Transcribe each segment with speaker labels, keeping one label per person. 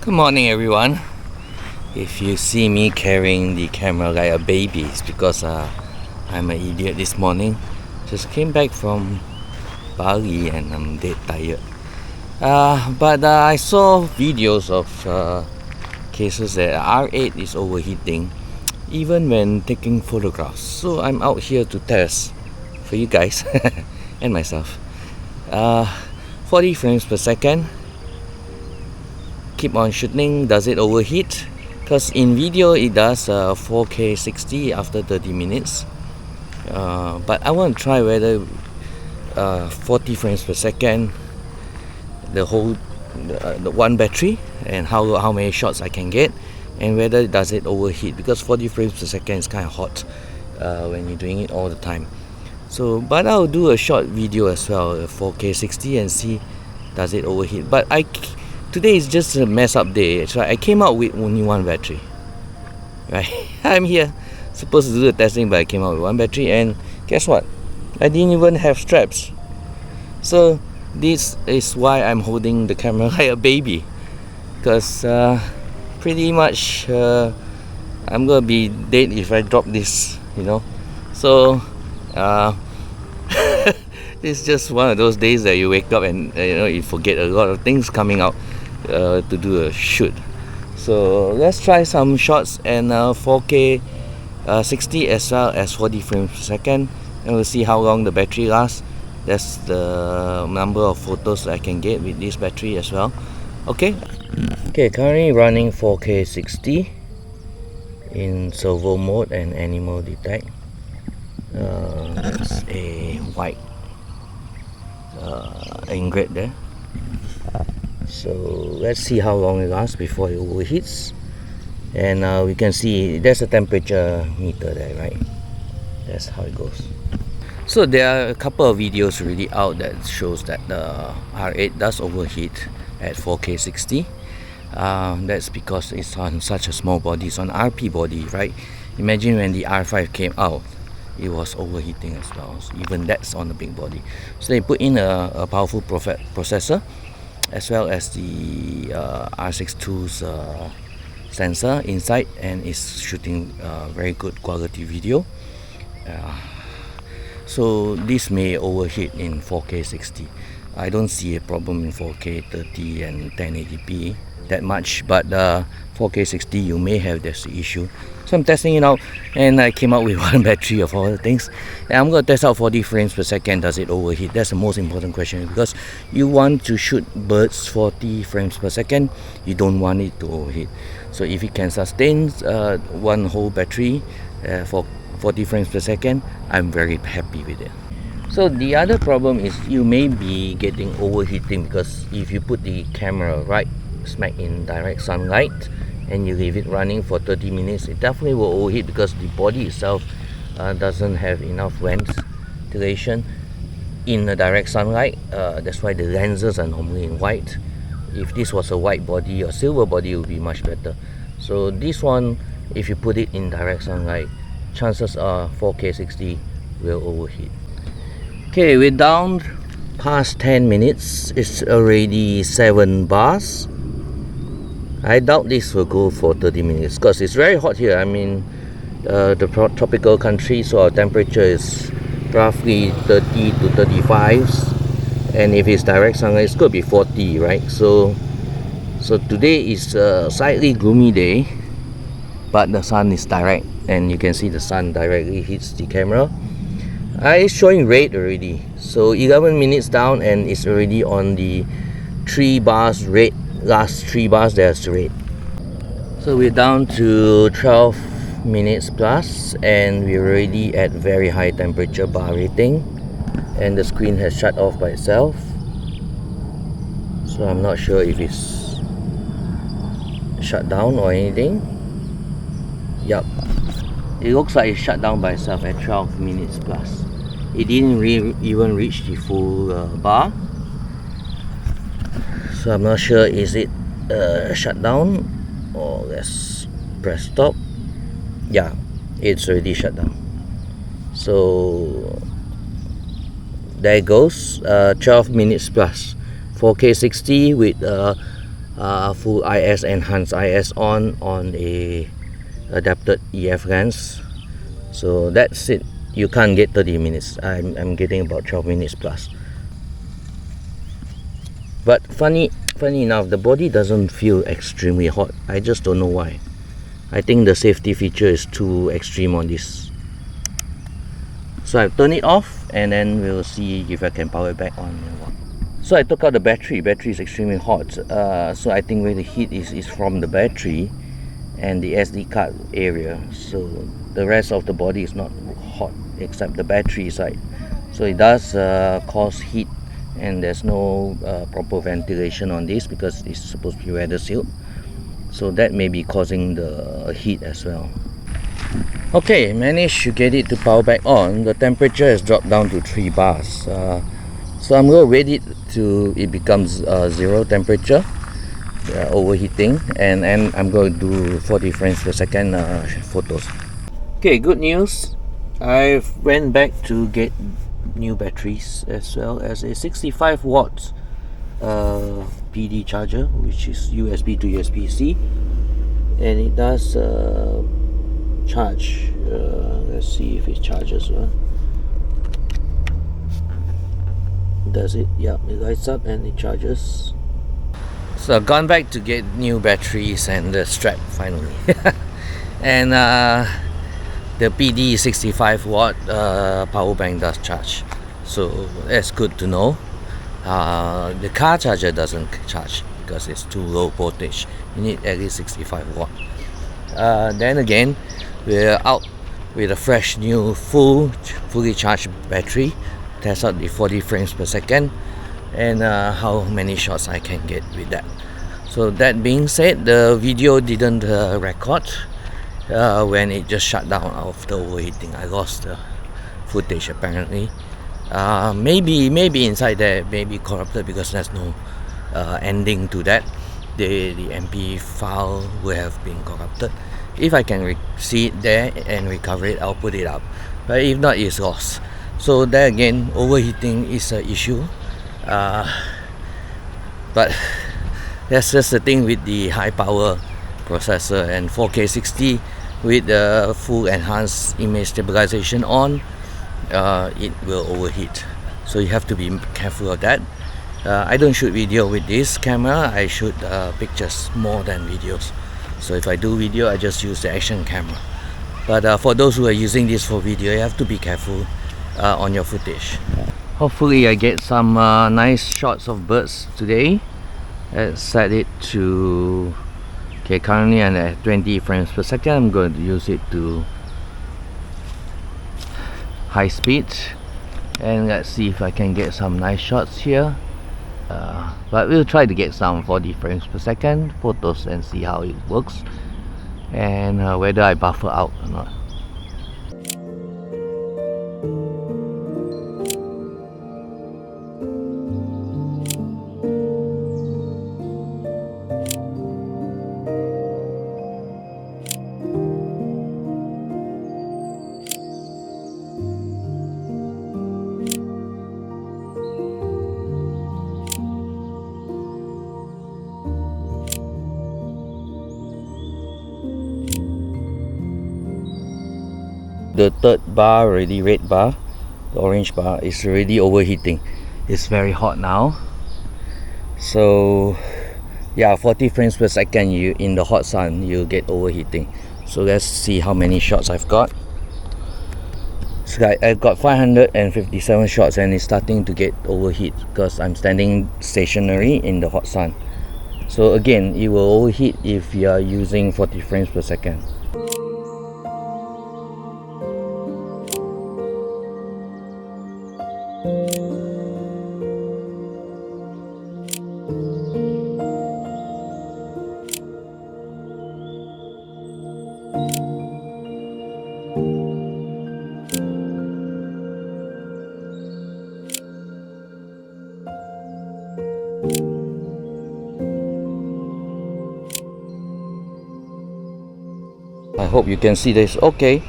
Speaker 1: Good morning, everyone. If you see me carrying the camera like a baby, it's because I'm an idiot this morning. Just came back from Bali and I'm dead tired. But I saw videos of cases that R8 is overheating even when taking photographs. So I'm out here to test for you guys and myself. 40 frames per second. Keep on shooting. Does it overheat? Because in video it does 4K 60 after 30 minutes. But I want to try whether 40 frames per second, the whole the one battery, and how many shots I can get, and whether does it overheat, because 40 frames per second is kind of hot when you're doing it all the time. So, but I'll do a short video as well, 4K 60, and see does it overheat. But today is just a mess up day. So I came out with only one battery. Right, I'm here supposed to do the testing, but I came out with one battery, and guess what? I didn't even have straps. So this is why I'm holding the camera like a baby, because pretty much I'm gonna be dead if I drop this, So it's just one of those days that you wake up and you forget a lot of things coming out to do a shoot. So let's try some shots, and 4K 60 as well as 40 frames per second, and we'll see how long the battery lasts. That's the number of photos I can get with this battery as well. Okay, currently running 4K 60 in servo mode and animal detect. That's a white ingrid there. So let's see how long it lasts before it overheats. And we can see there's a temperature meter there, right? That's how it goes. So there are a couple of videos already out that shows that the R8 does overheat at 4K 60. That's because it's on such a small body. It's on RP body, right? Imagine when the R5 came out, it was overheating as well. So even that's on the big body. So they put in a powerful processor, as well as the R62's sensor inside, and it's shooting very good quality video. So this may overheat in 4K 60. I don't see a problem in 4K 30 and 1080p that much, but 4K 60 you may have this issue. So I'm testing it out, and I came out with one battery of all the things, and I'm going to test out 40 frames per second. Does it overheat? That's the most important question, because you want to shoot birds 40 frames per second. You don't want it to overheat. So if it can sustain one whole battery for 40 frames per second, I'm very happy with it. So the other problem is you may be getting overheating, because if you put the camera right smack in direct sunlight and you leave it running for 30 minutes, it definitely will overheat, because the body itself doesn't have enough ventilation in the direct sunlight. That's why the lenses are normally in white. If this was a white body or silver body, it would be much better. So this one, if you put it in direct sunlight, chances are 4K 60 will overheat. Okay, we're down past 10 minutes. It's already 7 bars. I doubt this will go for 30 minutes, because it's very hot here. I'm in the tropical country, so our temperature is roughly 30 to 35s, and if it's direct sunlight, it's going to be 40, right? So today is a slightly gloomy day, but the sun is direct, and you can see the sun directly hits the camera. It's showing red already, so 11 minutes down, and it's already on the 3 bars red. Last 3 bars there's red. So we're down to 12 minutes plus, and we're already at very high temperature bar rating, and the screen has shut off by itself. So I'm not sure if it's shut down or anything. Yup, it looks like it shut down by itself at 12 minutes plus. It didn't even reach the full bar. So I'm not sure, is it shut down, or let's press stop. Yeah, it's already shut down. So there it goes, 12 minutes plus, 4K 60 with full IS, enhanced IS on a adapted EF lens. So that's it. You can't get 30 minutes. I'm getting about 12 minutes plus. But funny enough, the body doesn't feel extremely hot. I just don't know why. I think the safety feature is too extreme on this. So I've turned it off, and then we'll see if I can power it back on. So I took out the battery. Battery is extremely hot. So I think where the heat is from the battery and the SD card area. So the rest of the body is not hot except the battery side. So it does cause heat, and there's no proper ventilation on this because it's supposed to be weather sealed. So that may be causing the heat as well. Okay, managed to get it to power back on. The temperature has dropped down to 3 bars. So I'm going to wait it till it becomes 0 temperature, overheating, and I'm going to do 40 frames per second photos. Okay, good news. I've went back to get new batteries as well as a 65 watts PD charger, which is USB to USB-C, and it does charge. Let's see if it charges. Does it? Yeah, it lights up and it charges. So I've gone back to get new batteries and the strap finally. And the PD 65 watt power bank does charge, so that's good to know. The car charger doesn't charge because it's too low voltage. You need at least 65 watt. Then again, we're out with a fresh new fully charged battery. Test out the 40 frames per second and how many shots I can get with that. So that being said, the video didn't record when it just shut down after overheating. I lost the footage apparently. Maybe inside there may be corrupted because there's no ending to that. The MP file will have been corrupted. If I can see it there and recover it, I'll put it up, but if not, it's lost. So there again, overheating is an issue, but that's just the thing with the high power processor and 4K 60 with the full enhanced image stabilization on. It will overheat, so you have to be careful of that. I don't shoot video with this camera. I shoot pictures more than videos. So if I do video, I just use the action camera. But for those who are using this for video, you have to be careful on your footage. Hopefully I get some nice shots of birds today. Let's set it to, okay, currently I'm at 20 frames per second. I'm going to use it to high speed, and let's see if I can get some nice shots here. But we'll try to get some 40 frames per second photos and see how it works, and whether I buffer out or not. The third bar already, red bar, the orange bar is already overheating. It's very hot now. So yeah, 40 frames per second, you in the hot sun, you get overheating. So let's see how many shots I've got. So I've got 557 shots, and it's starting to get overheat because I'm standing stationary in the hot sun. So again, it will overheat if you are using 40 frames per second. I hope you can see this. Okay,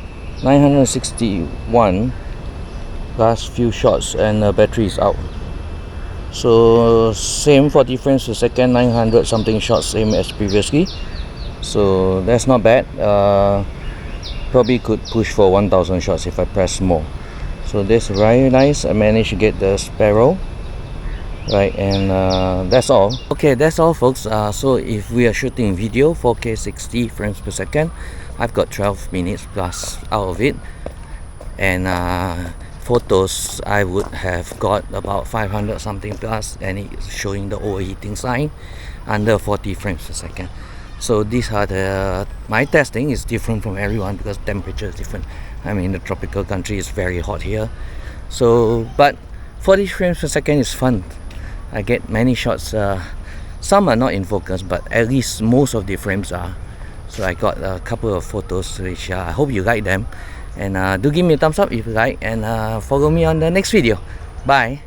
Speaker 1: 961 last few shots, and the battery is out. So same 40 frames per second, 900 something shots, same as previously. So that's not bad. Probably could push for 1000 shots if I press more. So this is very nice. I managed to get the sparrow right, and that's all. Okay, that's all folks. So if we are shooting video 4K 60 frames per second, I've got 12 minutes plus out of it, and photos I would have got about 500 something plus, and it's showing the overheating sign under 40 frames per second. So these are my testing is different from everyone because temperature is different. I'm in the tropical country, it's very hot here. So but 40 frames per second is fun. I get many shots. Some are not in focus, but at least most of the frames are. So I got a couple of photos which I hope you like them, and do give me a thumbs up if you like, and follow me on the next video. Bye.